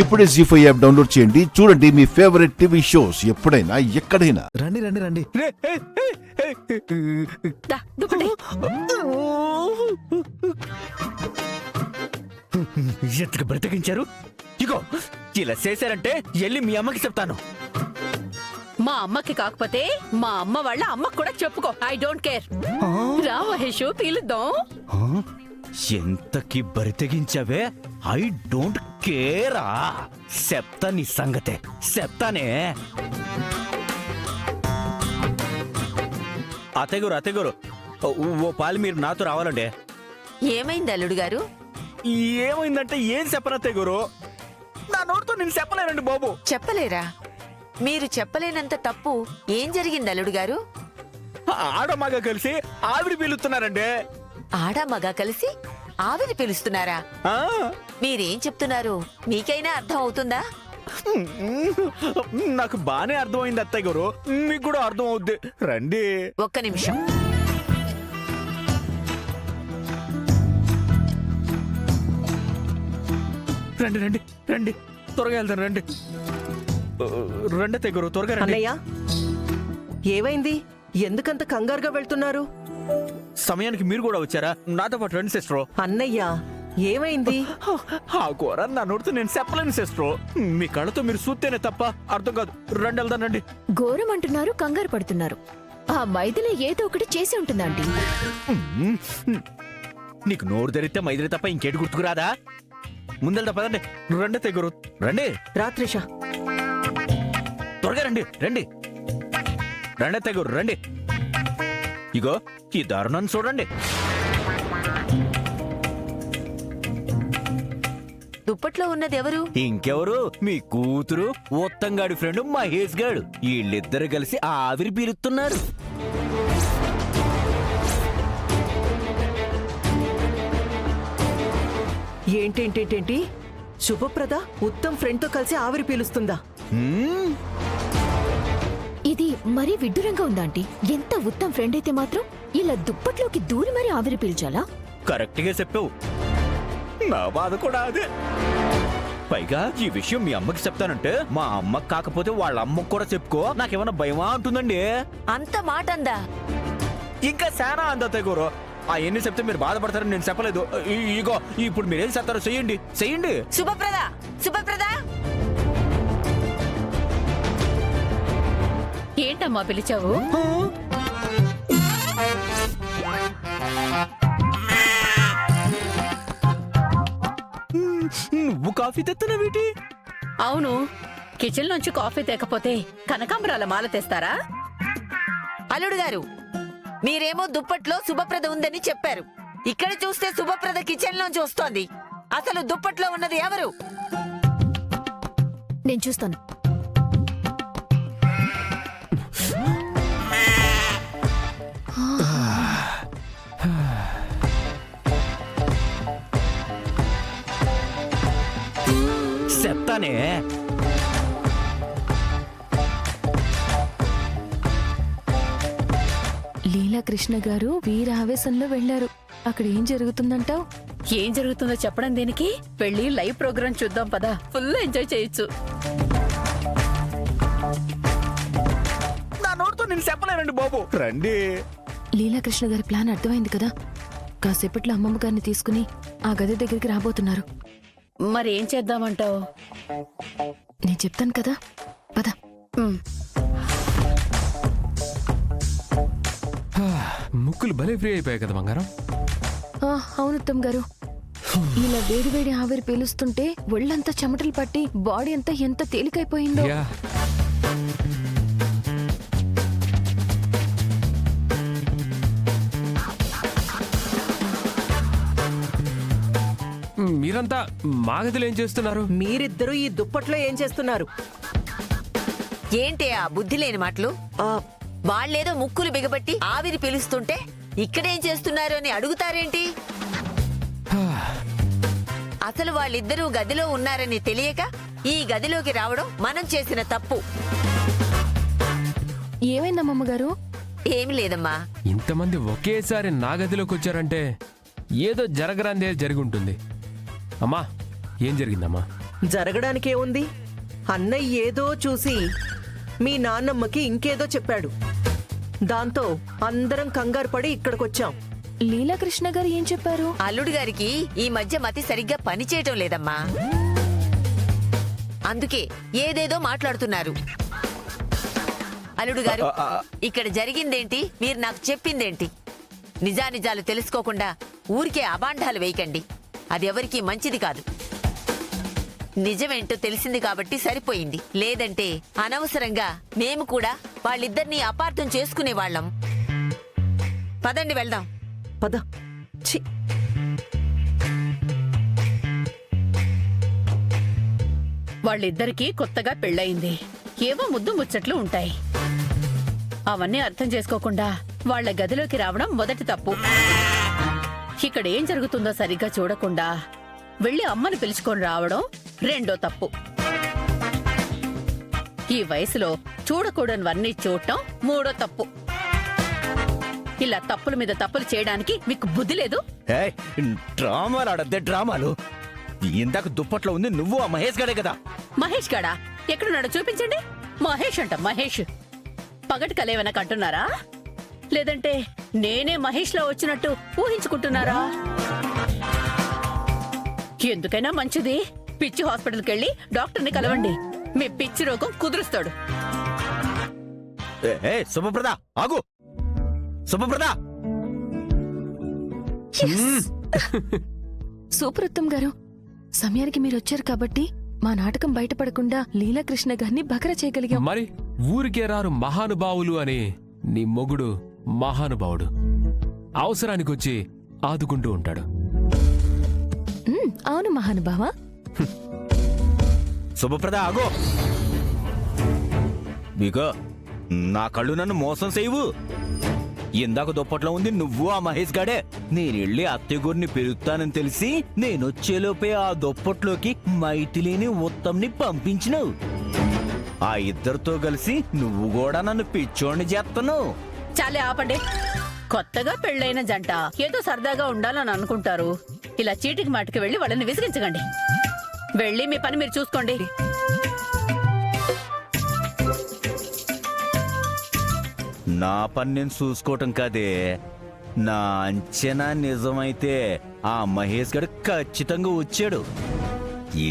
ఇప్పుడే జీ5 app download చేయండి. చూడండి మీ ఫేవరెట్ టీవీ షోస్ ఎప్పుడైనా ఎక్కడైనా. రండి రండి రండి. దా, దుప్పటి. ఎత్తుకు బ్రతికించారు. ఇగో ఇలా చేశారంటే వెళ్ళి మీ అమ్మకి చెప్తాను. మా అమ్మకి కాకపోతే మా అమ్మ వాళ్ళ అమ్మకి కూడా చెప్పుకో. I don't care. రా మహేషు, పీలుద్దాం. ఎంతకి బరితెగించావే? I don't కేరా. చెప్తా నీ సంగతే, చెప్తానే. అత్తగారు ఓ పాలు మీరు నాతో రావాలండి. ఏమైంది అల్లుడు గారు? ఏమైందంటే ఏం చెప్పను అత్తగారు, నా నోటితో నేను చెప్పలేనండి బాబు. చెప్పలేరా? మీరు చెప్పలేనంత తప్పు ఏం జరిగింది అల్లుడు గారు? ఆడమగ కలిసి ఆవిరి పీలుతున్నారండి. ఆడా మగా కలిసి ఆవిరి పిలుస్తున్నారా? ఆ, మీరేం చెప్తున్నారు మీకైనా అర్థం అవుతుందా? నాకు బానే అర్థమైంది అత్తయ్య గారు, మీకు కూడా అర్థం అవుద్ది. రండి. ఒక్క నిమిషం. రండి రండి రండి, త్వరగా వెళ్తాను. రండి రండి అత్తయ్య గారు, త్వరగా రండి. అన్నయ్య, ఏమైంది? ఎందుకంత కంగారుగా వెళ్తున్నారు? సమయానికి మీరు కూడా వచ్చారా? నాతో పాటు రండి సిస్టర్. అన్నయ్య, ఏమైంది? ఆ కూర నా నోటితో నేను చెప్పలేను సిస్టర్. మీ కళ్ళతో మీరు చూస్తేనే తప్ప అర్థం కాదు. రండి వెళ్దాం రండి. ఘోరం అంటున్నారు, కంగారు పడుతున్నారు. ఆ మైదిలే ఏదో ఒకటి చేసి ఉంటుందండి. నీకు నోరు తెరిస్తే మైదిరి తప్ప ఇంకేటి గుర్తుకురాదా? ముందెళ్తా పదండి. రండి తెగురు, రండి. రాత్రిష, త్వరగా రండి రండి రండి తెగురు, రండి. ఇగో ఈ దారుణాన్ని చూడండి. దుప్పట్లో ఉన్నది ఎవరు? ఇంకెవరు? మీ కూతురు ఉత్తంగాడి ఫ్రెండ్ మహేష్ గాడు. వీళ్ళిద్దరు కలిసి ఆవిరి పీలుస్తున్నారు. ఏంటేంటేంటేంటి? శుభప్రద ఉత్తమ్ ఫ్రెండ్ తో కలిసి ఆవిరి పీలుస్తుందా? హ్మ్? ఇది మరీ విడ్డూరంగా ఉందా ఆంటీ? ఎంత ఉత్తమ్ ఫ్రెండ్ అయితే మాత్రం ఇలా దుప్పట్లోకి దూరి మరీ ఆవిరి పీల్చాలా? కరెక్ట్ గా చెప్పావు. నా బాధ కూడా అదే. పైగా ఈ విషయం మీ అమ్మకి చెప్తానంటే మా అమ్మకి కాకపోతే వాళ్ళ అమ్మకి కూడా చెప్పుకో, నాకేమన్నా భయమా అంటుందండి. అంత మాట అందా? ఇంకా శానా అందతే గురు. ఆ ఎన్ని చెప్తే మీరు బాధపడతారని నేను చెప్పలేదు. ఇగో ఇప్పుడు మీరేం చెప్తారో చెయ్యండి చెయ్యండి. శుభప్రద, శుభప్రద, ఏంటమ్మా పిలిచావు? నువ్వు కాఫీ తెత్తనవేటి? అవును, కిచెన్ నుంచి కాఫీ తేకపోతే కనకాంబరాల మాల తెస్తారా? అల్లుడు గారు, మీరేమో దుప్పట్లో శుభప్రద ఉందని చెప్పారు. ఇక్కడ చూస్తే శుభప్రద కిచెన్ లోంచి వస్తోంది. అసలు దుప్పట్లో ఉన్నది ఎవరు? నేను చూస్తాను. చెప్తానే. లీలాకృష్ణ గారు వీర ఆవేశంలో వెళ్లారు. అక్కడ ఏం జరుగుతుందంటావు? ఏం జరుగుతుందో చెప్పడం దేనికి? వెళ్ళి లైవ్ ప్రోగ్రామ్ చూద్దాం పదా, ఫుల్ ఎంజాయ్ చేయొచ్చు. నా నోటితో నేను చెప్పలేనండి బాబు. రండి. లీలాకృష్ణ గారి ప్లాన్ అర్థమైంది కదా. కాసేపట్లో అమ్మమ్మ గారిని తీసుకుని ఆ గది దగ్గరికి రాబోతున్నారు. మరి ఏం చేద్దామంటావు? నేను చెప్తాను కదా, పద. ముక్కులు భలే ఫ్రీ అయిపోయాయి కదా బంగారం. అవును ఉత్తమ్ గారు, ఇలా వేడి వేడి ఆవిరి పీలుస్తుంటే ఒళ్ళంతా చెమటలు పట్టి బాడీ అంతా ఎంత తేలికైపోయిందో. యా. మీరంతా మా గదిలో ఏం చేస్తున్నారు? మీరిద్దరూ ఈ దుప్పట్లో ఏం చేస్తున్నారు? ఏంటి ఆ బుద్ధి లేని మాటలు? ఆ, వాళ్ళేదో ముక్కులు బిగబట్టి ఆవిరి పిలుస్తుంటే ఇక్కడేం చేస్తున్నారు అని అడుగుతారేంటి? అసలు వాళ్ళిద్దరూ గదిలో ఉన్నారని తెలియక ఈ గదిలోకి రావడం మనం చేసిన తప్పు. ఏమైందమ్మమ్మ గారు? ఏమి లేదమ్మా. ఇంతమంది ఒకేసారి నా గదిలోకి వచ్చారంటే ఏదో జరగరాందే జరిగి ఉంటుంది. అమ్మా, ఏం జరిగిందమ్మా? జరగడానికేముంది? అన్నయ్య ఏదో చూసి మీ నాన్నమ్మకి ఇంకేదో చెప్పాడు. దాంతో అందరం కంగారు పడి ఇక్కడికొచ్చాం. లీలాకృష్ణ గారు ఏం చెప్పారు? అల్లుడు గారికి ఈ మధ్య మతి సరిగ్గా పనిచేయటం లేదమ్మా. అందుకే ఏదేదో మాట్లాడుతున్నారు. అల్లుడు గారు, ఇక్కడ జరిగిందేంటి, మీరు నాకు చెప్పిందేంటి? నిజానిజాలు తెలుసుకోకుండా ఊరికే అబాండాలు వేయకండి. అది ఎవరికీ మంచిది కాదు. నిజమేంటో తెలిసింది కాబట్టి సరిపోయింది. లేదంటే అనవసరంగా మేము కూడా వాళ్ళిద్దరినీ అపార్థం చేసుకునేవాళ్ళం. పదండి వెళ్దాం. పద. ఛీ! వాళ్ళిద్దరికీ కొత్తగా పెళ్ళయింది. ఏవో ముద్దు ముచ్చట్లు ఉంటాయి. అవన్నీ అర్థం చేసుకోకుండా వాళ్ళ గదిలోకి రావడం మొదటి తప్పు. ఇక్కడ ఏం జరుగుతుందో సరిగ్గా చూడకుండా వెళ్ళి అమ్మను పిలుచుకొని రావడం రెండో తప్పు. ఈ వయసులో చూడకూడనివన్నీ చూడటం మూడో తప్పు. ఇలా తప్పుల మీద తప్పులు చేయడానికి మీకు బుద్ధి లేదు? ఏయ్, డ్రామాలు ఆడద్దే డ్రామాలు. ఇందాక దుప్పట్లో ఉంది నువ్వు ఆ మహేష్ గడే కదా. మహేష్ గాడా? ఎక్కడున్నాడో చూపించండి. మహేష్ అంట, మహేష్. పగటి కలేవన కంటున్నారా? లేదంటే నేనే మహేష్ లో వచ్చినట్టు ఊహించుకుంటున్నారా? ఎందుకైనా మంచిది పిచ్చి హాస్పిటల్కి వెళ్ళి డాక్టర్ని కలవండి. మీ పిచ్చి రోగం కుదురుస్తాడు. ఏ శుభప్రద ఆగు. శుభప్రద, సూపర్ ఉత్తమ్ గారు, సమయానికి మీరు వచ్చారు కాబట్టి మా నాటకం బయటపడకుండా లీలాకృష్ణ గారిని బకర చేయగలిగాం. మరి ఊరికే రారు మహానుభావులు అని నీ మొగుడు మహానుభావుడు. అవసరానికి వచ్చి ఆదుకుంటూ ఉంటాడు. అవును మహానుభావా. శుభప్రద ఆగు. మీకో నా కళ్ళు నన్ను మోసం చేయవు. ఇందాక దుప్పట్లో ఉంది నువ్వు ఆ మహేష్ గాడే. నేనెళ్ళి అత్తయ్యగురిని పెరుగుతానని తెలిసి నేనొచ్చేలోపే ఆ దుప్పట్లోకి మైథిలిని ఉత్తమ్ని పంపించినావు. ఆ ఇద్దరితో కలిసి నువ్వు కూడా నన్ను పిచ్చోడిని చేస్తున్నావు. చాలే ఆపండి. కొత్తగా పెళ్ళైన జంట ఏదో సరదాగా ఉండాలని అనుకుంటారు. ఇలా చీటికి మాటికి వెళ్ళి వాళ్ళని విసిగించకండి. వెళ్ళి మీ పని మీరు చూసుకోండి. నా పని నేను చూసుకోవటం కాదే, నా అంచనా నిజమైతే ఆ మహేష్ గడు ఖచ్చితంగా వచ్చాడు.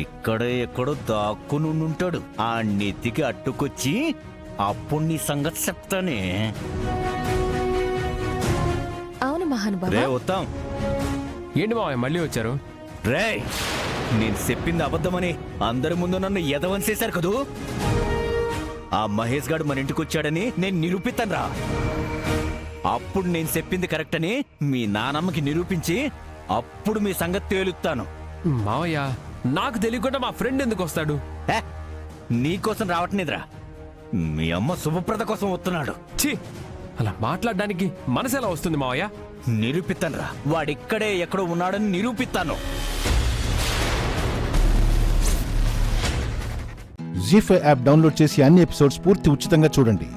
ఇక్కడ ఎక్కడో దాక్కుని ఉంటాడు. ఆ నెత్తికి అట్టుకొచ్చి అప్పుడు నీ సంగతి చెప్తానే. అవును రే మహానుభావా. ఉత్తమ్, ఏంటి మావయ్య మళ్ళీ వచ్చారు? రే నేను చెప్పింది అబద్ధమని అందరి ముందు నన్ను ఎదవన్సేశారు కదూ. ఆ మహేష్ గాడు మన ఇంటికి వచ్చాడని నేను నిరూపిస్తానురా. అప్పుడు నేను చెప్పింది కరెక్ట్ అని మీ నానమ్మకి నిరూపించి అప్పుడు మీ సంగతి తేలుస్తాను. మావయ్య నాకు తెలియకుండా మా ఫ్రెండ్ ఎందుకు వస్తాడు? హే, నీకోసం రావట్లేదురా, మీ అమ్మ శుభప్రద కోసం వస్తున్నాడు. ఛీ, అలా మాట్లాడడానికి మనసు ఎలా వస్తుంది మావయ్య? నిరూపిస్తానురా, వాడిక్కడే ఎక్కడో ఉన్నాడని నిరూపిస్తాను. జీ5 యాప్ డౌన్లోడ్ చేసి అన్ని ఎపిసోడ్స్ పూర్తి ఉచితంగా చూడండి.